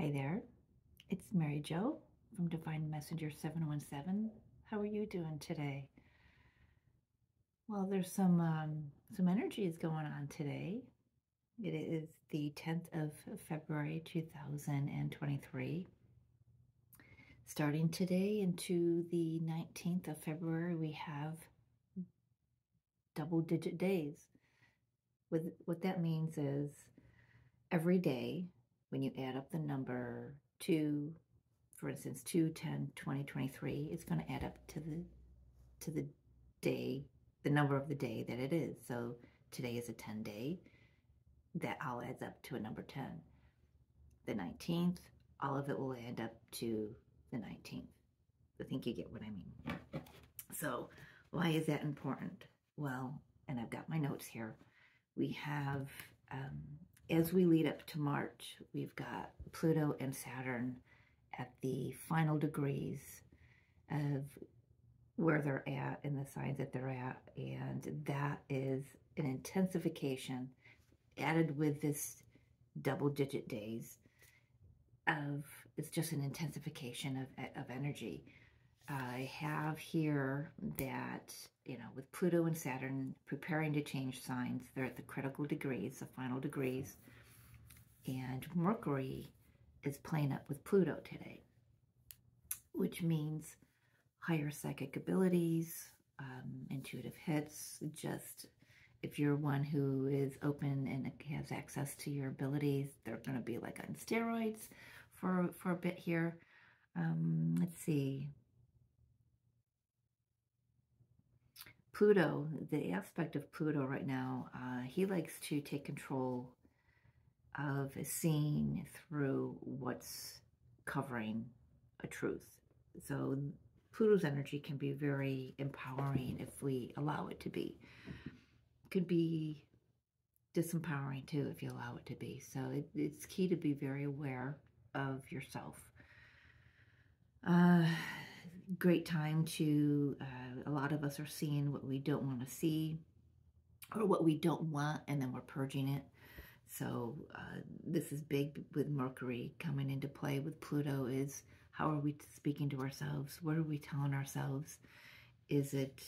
Hi there, it's Mary Jo from Divine Messenger 717. How are you doing today? Well, there's some energies going on today. It is the 10th of February 2023. Starting today into the 19th of February, we have double-digit days. What that means is every day when you add up the number 2, for instance, 2/10/2023, it's going to add up to the day, the number of the day that it is. So today is a 10 day. That all adds up to a number 10. The 19th, all of it will add up to the 19th. I think you get what I mean. So why is that important? Well, and I've got my notes here. We have, as we lead up to March, we've got Pluto and Saturn at the final degrees of where they're at in the signs that they're at, and that is an intensification added with this double-digit days of, it's just an intensification of energy. I have here that, with Pluto and Saturn preparing to change signs, they're at the critical degrees, the final degrees, and Mercury is playing up with Pluto today, which means higher psychic abilities, intuitive hits. Just if you're one who is open and has access to your abilities, they're going to be like on steroids for a bit here. Let's see. Pluto, the aspect of Pluto right now, he likes to take control of seeing through what's covering a truth. So Pluto's energy can be very empowering if we allow it to be. It could be disempowering too if you allow it to be. So it's key to be very aware of yourself. Great time to, a lot of us are seeing what we don't want to see or what we don't want, and then we're purging it. So this is big with Mercury coming into play with Pluto. Is how are we speaking to ourselves? What are we telling ourselves? Is it,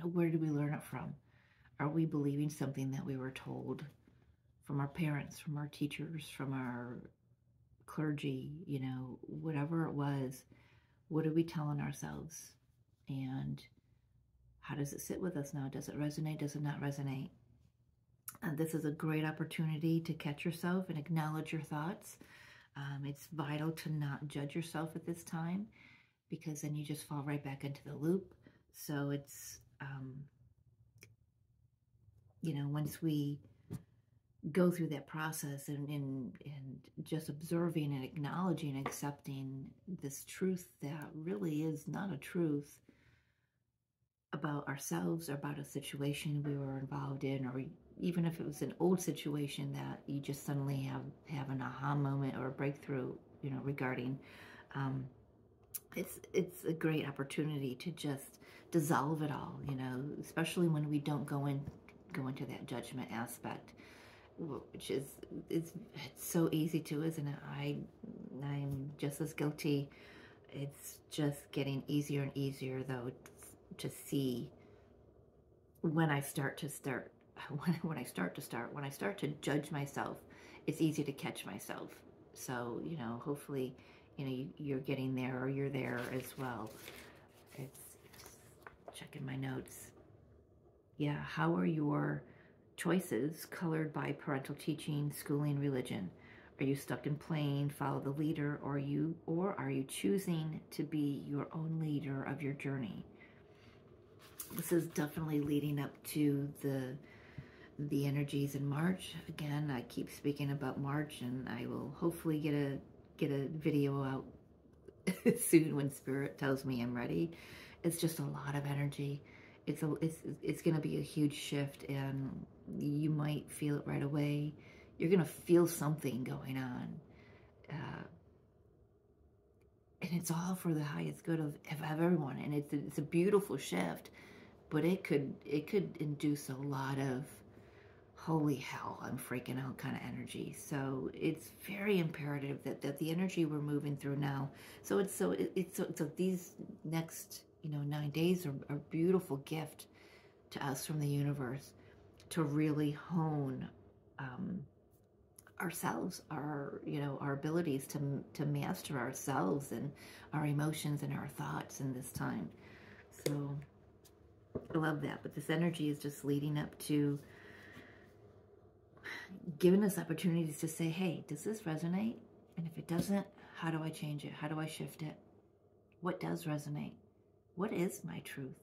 where do we learn it from? Are we believing something that we were told from our parents, from our teachers, from our clergy, whatever it was? What are we telling ourselves? And how does it sit with us now? Does it resonate? Does it not resonate? And this is a great opportunity to catch yourself and acknowledge your thoughts. It's vital to not judge yourself at this time, because then you just fall right back into the loop. So it's, once we go through that process and just observing and acknowledging, accepting this truth that really is not a truth about ourselves or about a situation we were involved in, or even if it was an old situation that you just suddenly have an aha moment or a breakthrough, regarding, it's a great opportunity to just dissolve it all, especially when we don't go into that judgment aspect, which is, it's so easy to, isn't it? I'm just as guilty. It's just getting easier and easier, though, to see when I start to judge myself. It's easy to catch myself. So, hopefully, you're getting there, or you're there as well. It's checking my notes. Yeah, how are your choices colored by parental teaching, schooling, religion? Are you stuck in playing, follow the leader, or are you choosing to be your own leader of your journey? This is definitely leading up to the energies in March. Again, I keep speaking about March, and I will hopefully get a video out soon when Spirit tells me I'm ready. It's just a lot of energy. It's going to be a huge shift, and you might feel it right away. You're going to feel something going on. And it's all for the highest good of everyone. And it's a beautiful shift, but it could induce a lot of holy hell, I'm freaking out kind of energy. So it's very imperative that the energy we're moving through now. So these next 9 days are a beautiful gift to us from the universe to really hone ourselves, our abilities to master ourselves and our emotions and our thoughts in this time. So I love that. But this energy is just leading up to giving us opportunities to say, hey, does this resonate? And if it doesn't, how do I change it? How do I shift it? What does resonate? What is my truth?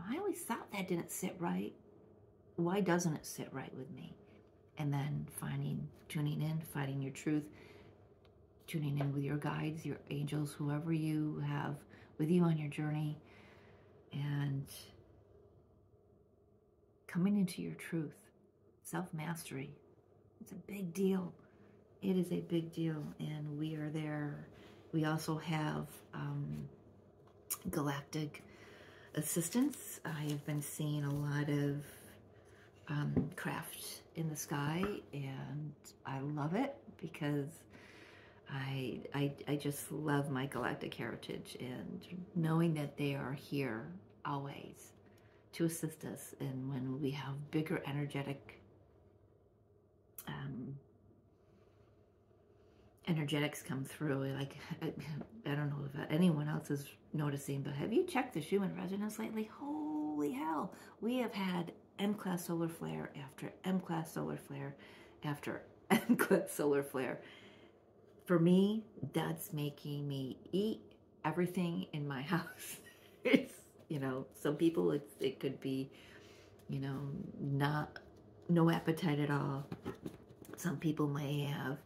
I always thought that didn't sit right. Why doesn't it sit right with me? And then tuning in, finding your truth, tuning in with your guides, your angels, whoever you have with you on your journey, and coming into your truth. Self-mastery. It's a big deal. It is a big deal, and we are there. We also have galactic assistance. I have been seeing a lot of craft in the sky, and I love it because I just love my galactic heritage, and knowing that they are here always to assist us. And when we have bigger energetics come through, like I don't know if anyone else is noticing, but have you checked the Schumann resonance lately? Holy hell, we have had M-class solar flare after M-class solar flare after M-class solar flare. For me, that's making me eat everything in my house. It's, some people it could be, no appetite at all. Some people may have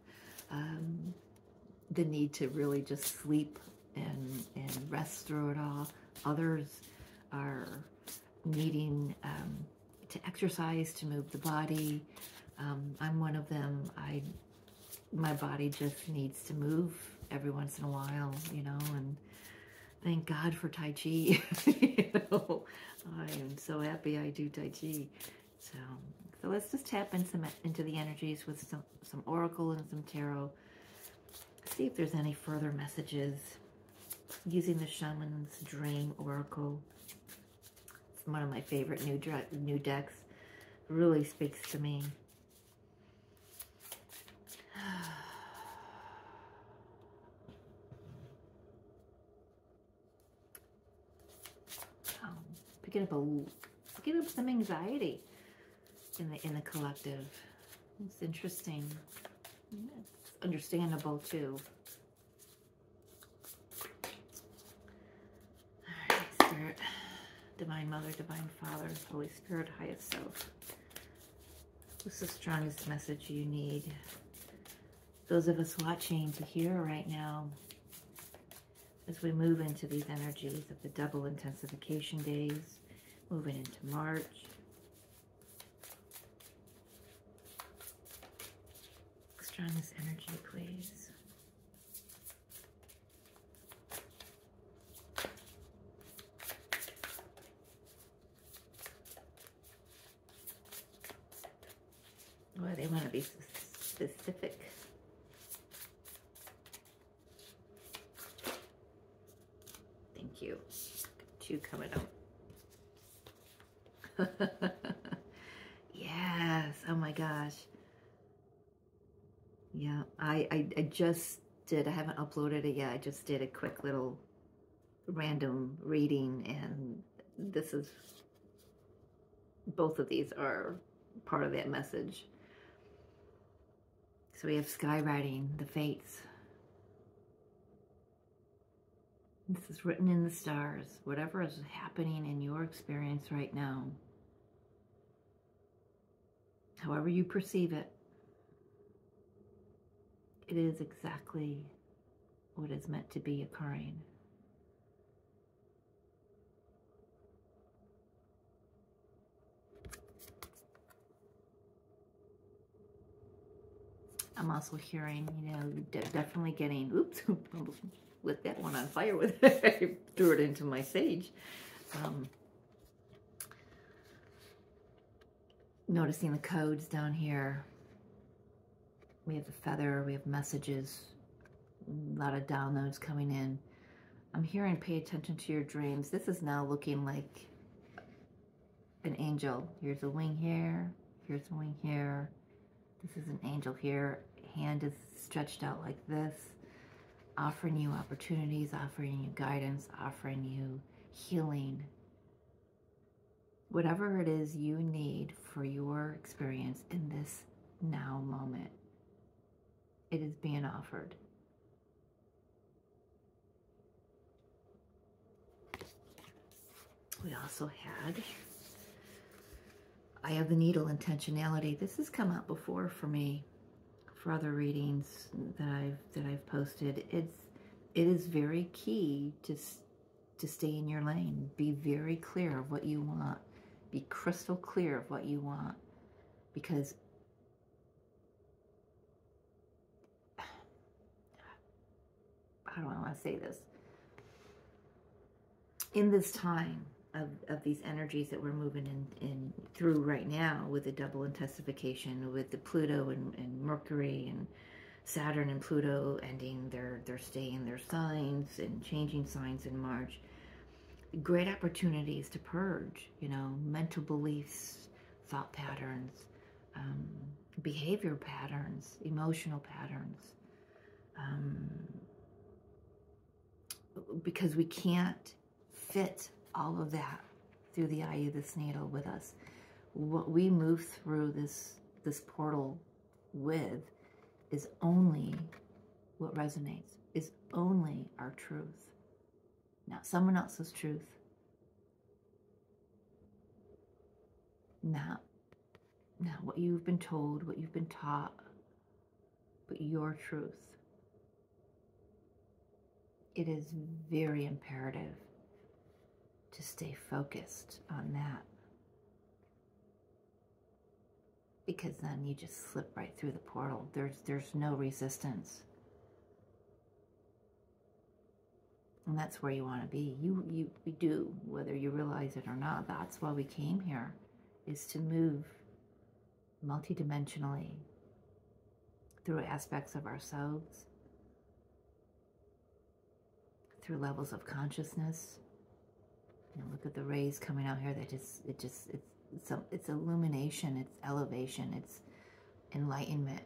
the need to really just sleep and rest through it all. Others are needing to exercise, to move the body. I'm one of them. My body just needs to move every once in a while, and thank God for Tai Chi. I am so happy I do Tai Chi. So let's just tap into the energies with some oracle and some tarot. See if there's any further messages using the Shaman's Dream Oracle. It's one of my favorite new decks. It really speaks to me. Picking up some anxiety in the collective. It's interesting. It's understandable too. All right, Spirit, Divine Mother, Divine Father, Holy Spirit, Highest Self. What's the strongest message you need? Those of us watching to hear right now as we move into these energies of the double intensification days, moving into March. Strongest energy, please. Well, they want to be specific. Thank you. Two coming up. Yes. Oh my gosh. Yeah, I just did. I haven't uploaded it yet. I just did a quick little random reading, and both of these are part of that message. So we have skywriting, the fates. This is written in the stars. Whatever is happening in your experience right now, however you perceive it, it is exactly what is meant to be occurring. I'm also hearing, definitely getting, oops, almost lit that one on fire with it. I threw it into my sage. Noticing the codes down here. We have the feather, we have messages, a lot of downloads coming in. I'm hearing pay attention to your dreams. This is now looking like an angel. Here's a wing here, here's a wing here. This is an angel here. Hand is stretched out like this, offering you opportunities, offering you guidance, offering you healing. Whatever it is you need for your experience in this now moment, it is being offered. We also had Eye of the Needle, intentionality. This has come out before for me, for other readings that I've posted. It is very key to stay in your lane. Be very clear of what you want. Be crystal clear of what you want, because how do I want to say this? In this time of these energies that we're moving in through right now, with the double intensification, with the Pluto and Mercury and Saturn and Pluto ending their stay in their signs and changing signs in March, great opportunities to purge, you know, mental beliefs, thought patterns, behavior patterns, emotional patterns, because we can't fit all of that through the eye of this needle with us. What we move through this portal with is only what resonates, is only our truth, not someone else's truth, not what you've been told, what you've been taught, but your truth. It is very imperative to stay focused on that, because then you just slip right through the portal. There's no resistance, and that's where you want to be. We do, whether you realize it or not. That's why we came here, is to move multidimensionally through aspects of ourselves, through levels of consciousness. You know, look at the rays coming out here. It's illumination, it's elevation, it's enlightenment,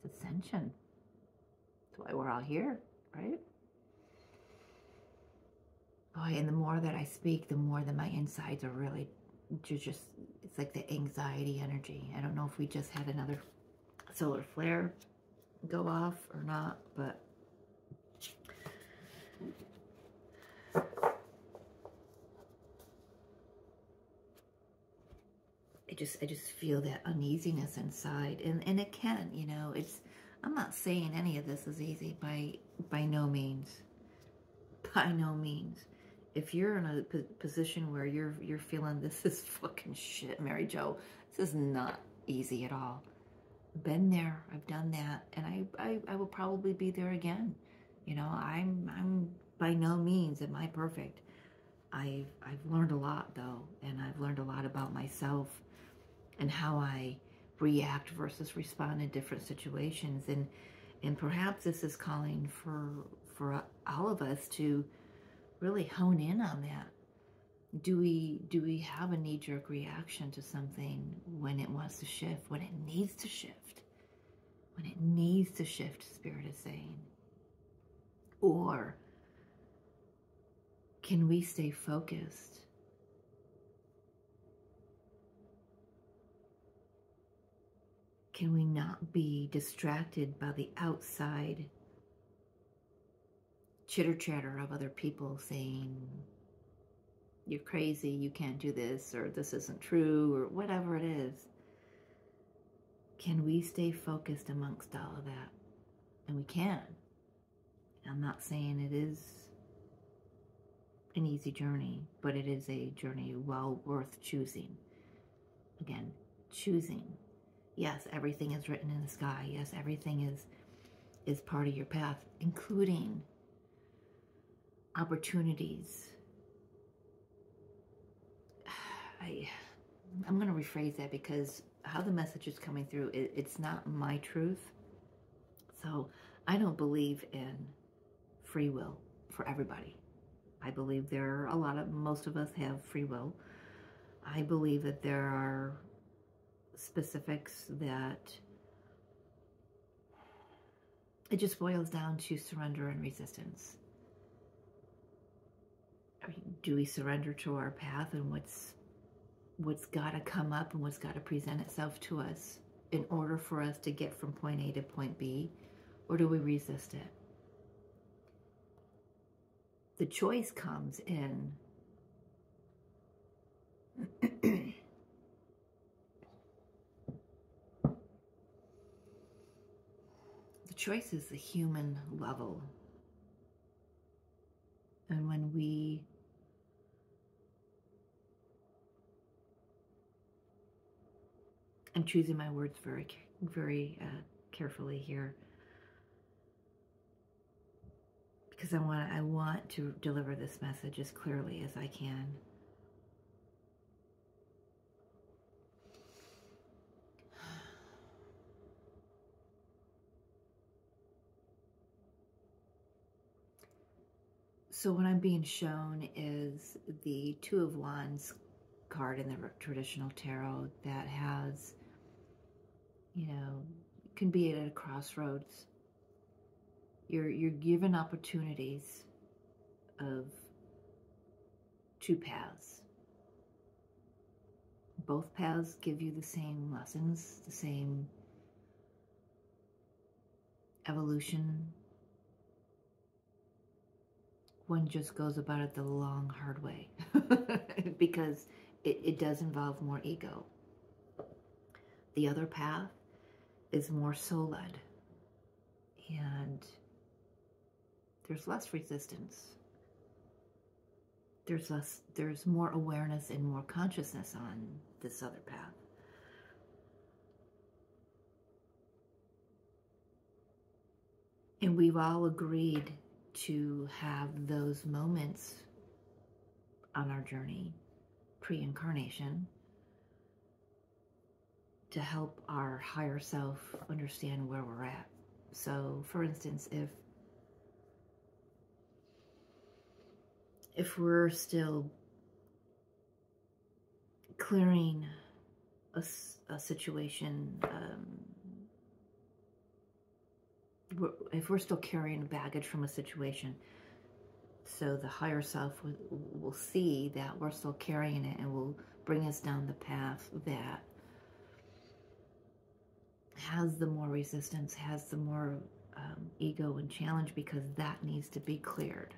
it's ascension. That's why we're all here, right? Boy, and the more that I speak, the more that my insides are really just, it's like the anxiety energy. I don't know if we just had another solar flare go off or not, but I just feel that uneasiness inside, and it can, you know, I'm not saying any of this is easy by no means. By no means. If you're in a position where you're feeling this is fucking shit, Mary Jo, this is not easy at all. Been there, I've done that, and I will probably be there again. You know, I'm by no means am I perfect. I've learned a lot though, and I've learned a lot about myself and how I react versus respond in different situations, and perhaps this is calling for all of us to really hone in on that. Do we have a knee-jerk reaction to something when it wants to shift, when it needs to shift? When it needs to shift, Spirit is saying. Or can we stay focused? Can we not be distracted by the outside chitter-chatter of other people saying, you're crazy, you can't do this, or this isn't true, or whatever it is? Can we stay focused amongst all of that? And we can. I'm not saying it is an easy journey, but it is a journey well worth choosing. Again, choosing. Yes, everything is written in the sky. Yes, everything is part of your path, including opportunities. I'm going to rephrase that, because how the message is coming through, it's not my truth. So I don't believe in free will for everybody. I believe most of us have free will. I believe that there are specifics that it just boils down to surrender and resistance. Do we surrender to our path and what's got to come up and what's got to present itself to us in order for us to get from point A to point B, or do we resist it? The choice comes in the choice is the human level. And when I'm choosing my words very, very carefully here, because I want to deliver this message as clearly as I can. So what I'm being shown is the Two of Wands card in the traditional tarot that has, can be at a crossroads. You're given opportunities of two paths. Both paths give you the same lessons, the same evolution. One just goes about it the long, hard way because it does involve more ego. The other path is more soul-led, and there's less resistance. There's more awareness and more consciousness on this other path. And we've all agreed to have those moments on our journey, pre-incarnation, to help our higher self understand where we're at. So, for instance, if we're still clearing a situation, if we're still carrying baggage from a situation, so the higher self will see that we're still carrying it and will bring us down the path that has the more resistance, has the more ego and challenge, because that needs to be cleared.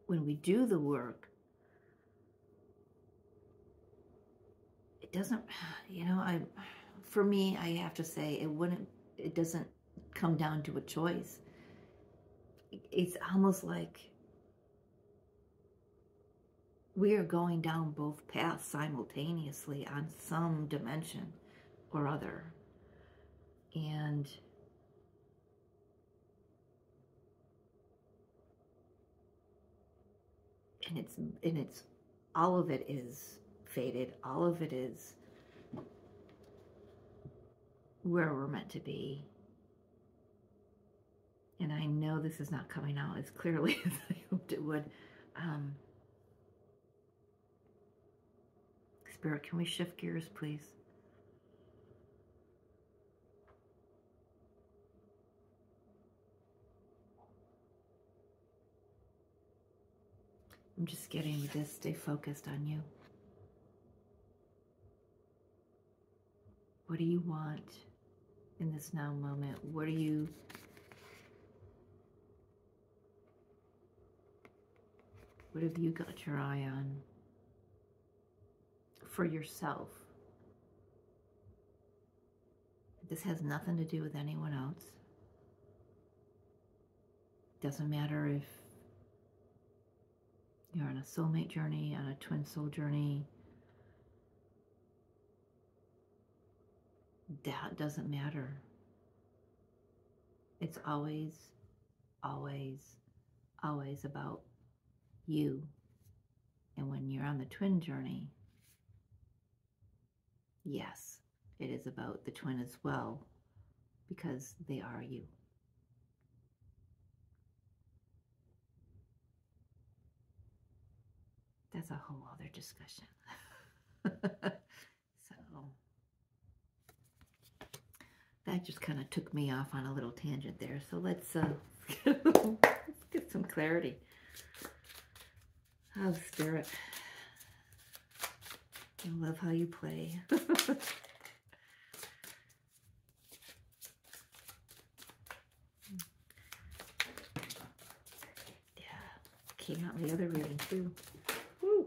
When we do the work, it doesn't, for me, I have to say, it doesn't come down to a choice. It's almost like we are going down both paths simultaneously on some dimension or other. And it's all of it is fated. All of it is where we're meant to be. And I know this is not coming out as clearly as I hoped it would. Spirit, can we shift gears, please? I'm just getting this, stay focused on you. What do you want in this now moment? What have you got your eye on for yourself? This has nothing to do with anyone else. Doesn't matter if you're on a soulmate journey, on a twin soul journey. That doesn't matter. It's always, always, always about you And when you're on the twin journey, yes, it is about the twin as well, because they are you. That's a whole other discussion. So that just kind of took me off on a little tangent there. So let's get some clarity. Oh, Spirit, I love how you play. Yeah, came out in the other reading too. Woo.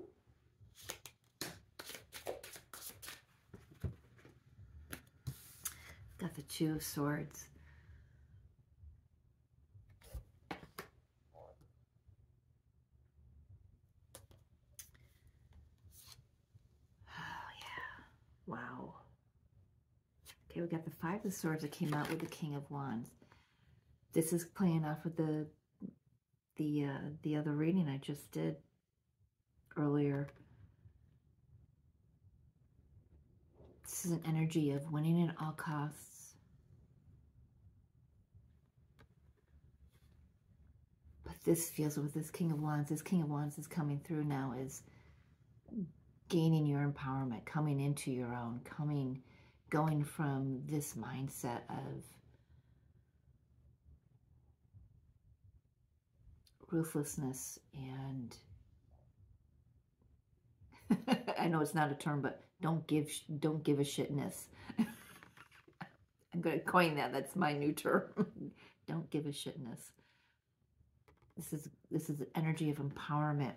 Got the Two of Swords. Oh, yeah. Wow. Okay, we got the Five of Swords that came out with the King of Wands. This is playing off of the other reading I just did earlier. This is an energy of winning at all costs. But this feels with this King of Wands is coming through now, is gaining your empowerment, coming into your own, going from this mindset of ruthlessness and I know it's not a term, but don't give a shitness. I'm going to coin that. That's my new term. Don't give a shitness. This is the energy of empowerment.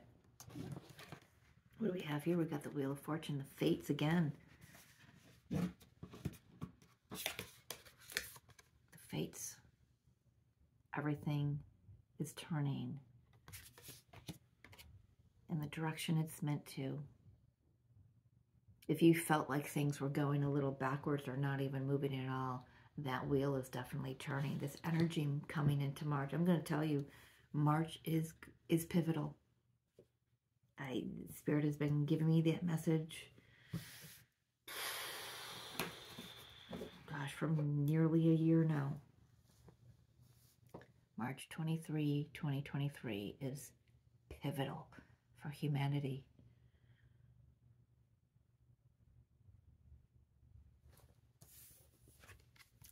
What do we have here? We got the Wheel of Fortune, the Fates again. The Fates. Everything is turning in the direction it's meant to. If you felt like things were going a little backwards or not even moving at all, that wheel is definitely turning. This energy coming into March. I'm going to tell you, March is pivotal. Spirit has been giving me that message, gosh, for nearly a year now. March 23, 2023 is pivotal for humanity.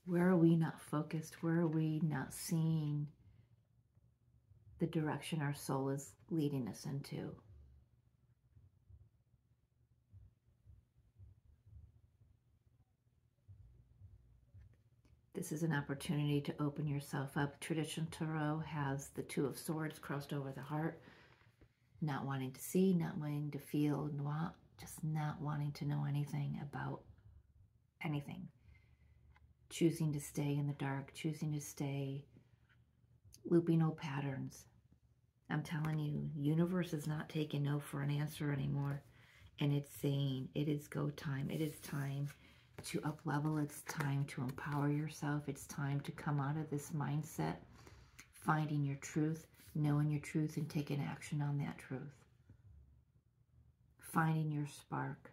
Where are we not focused? Where are we not seeing the direction our soul is leading us into? This is an opportunity to open yourself up. Traditional Tarot has the Two of Swords crossed over the heart. Not wanting to see, not wanting to feel, just not wanting to know anything about anything. Choosing to stay in the dark, choosing to stay looping old patterns. I'm telling you, universe is not taking no for an answer anymore. And it's saying it is go time. It is time to up level. It's time to empower yourself. It's time to come out of this mindset, finding your truth, knowing your truth, and taking action on that truth. Finding your spark.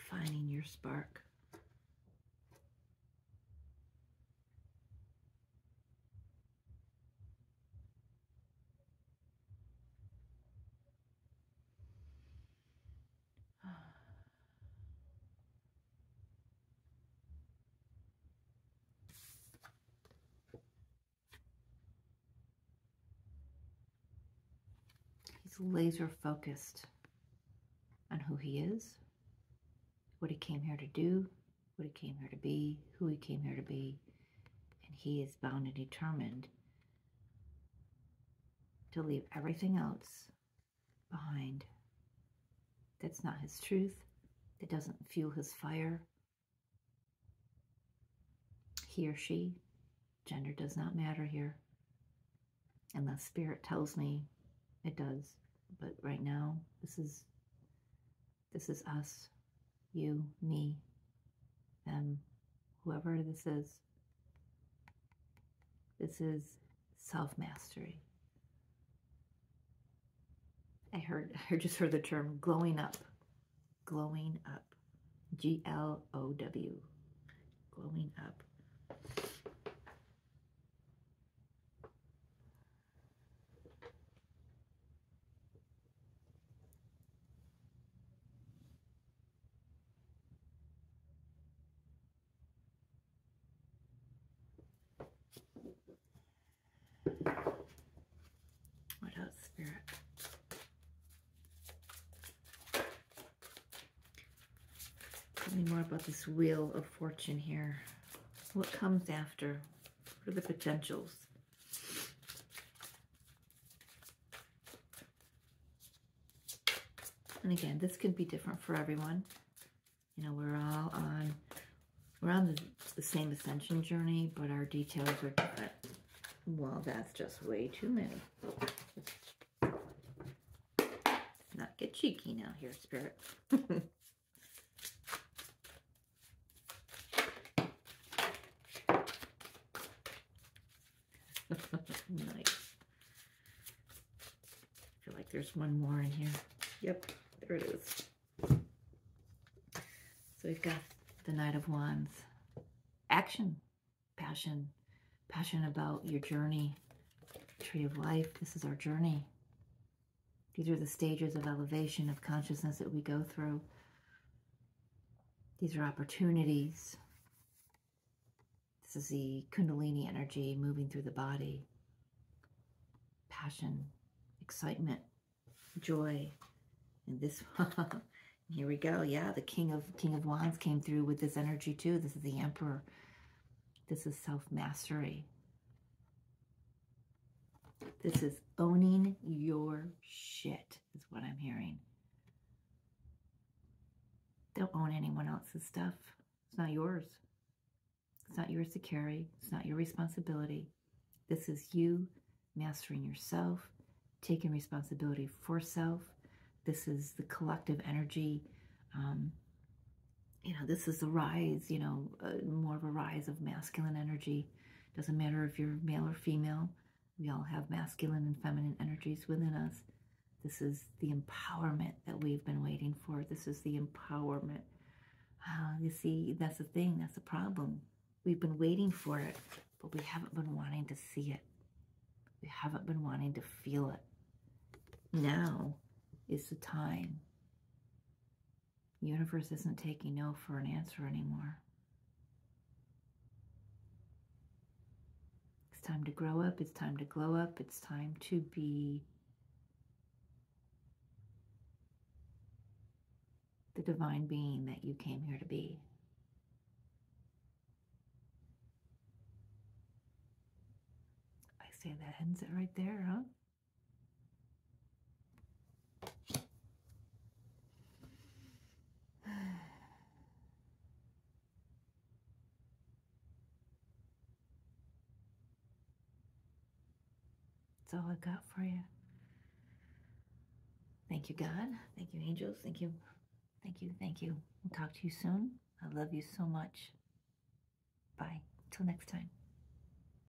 Finding your spark. He's laser focused on who he is, what he came here to do, what he came here to be, who he came here to be, and he is bound and determined to leave everything else behind. That's not his truth. That doesn't fuel his fire. He or she, gender does not matter here, unless Spirit tells me it does. But right now, this is us, you, me, them, whoever this is. This is self-mastery. I just heard the term glowing up. Glowing up. Glow. Glowing up. What else, Spirit? Tell me more about this Wheel of Fortune here. What comes after? What are the potentials? And again, this could be different for everyone. You know, we're on the same ascension journey, but our details are different. Well, that's just way too many. Let's not get cheeky now here, Spirit. Nice. I feel like there's one more in here. Yep, there it is. So we've got the Knight of Wands. Action, passion about your journey. Tree of Life, this is our journey. These are the stages of elevation of consciousness that we go through. These are opportunities. This is the Kundalini energy moving through the body. Passion, excitement, joy. And this, here we go. Yeah, the King of Wands came through with this energy too. This is the Emperor. This is self-mastery. This is owning your shit, is what I'm hearing. Don't own anyone else's stuff. It's not yours. It's not yours to carry. It's not your responsibility. This is you mastering yourself, taking responsibility for self. This is the collective energy. You know, this is the rise, you know, more of a rise of masculine energy. Doesn't matter if you're male or female. We all have masculine and feminine energies within us. This is the empowerment that we've been waiting for. This is the empowerment. You see, that's the thing. That's the problem. We've been waiting for it, but we haven't been wanting to see it. We haven't been wanting to feel it. Now is the time. The universe isn't taking no for an answer anymore. It's time to grow up. It's time to glow up. It's time to be the divine being that you came here to be. I say that ends it right there, huh? That's all I got for you. Thank you, God. Thank you, angels. Thank you. Thank you. Thank you. We'll talk to you soon. I love you so much. Bye. Till next time.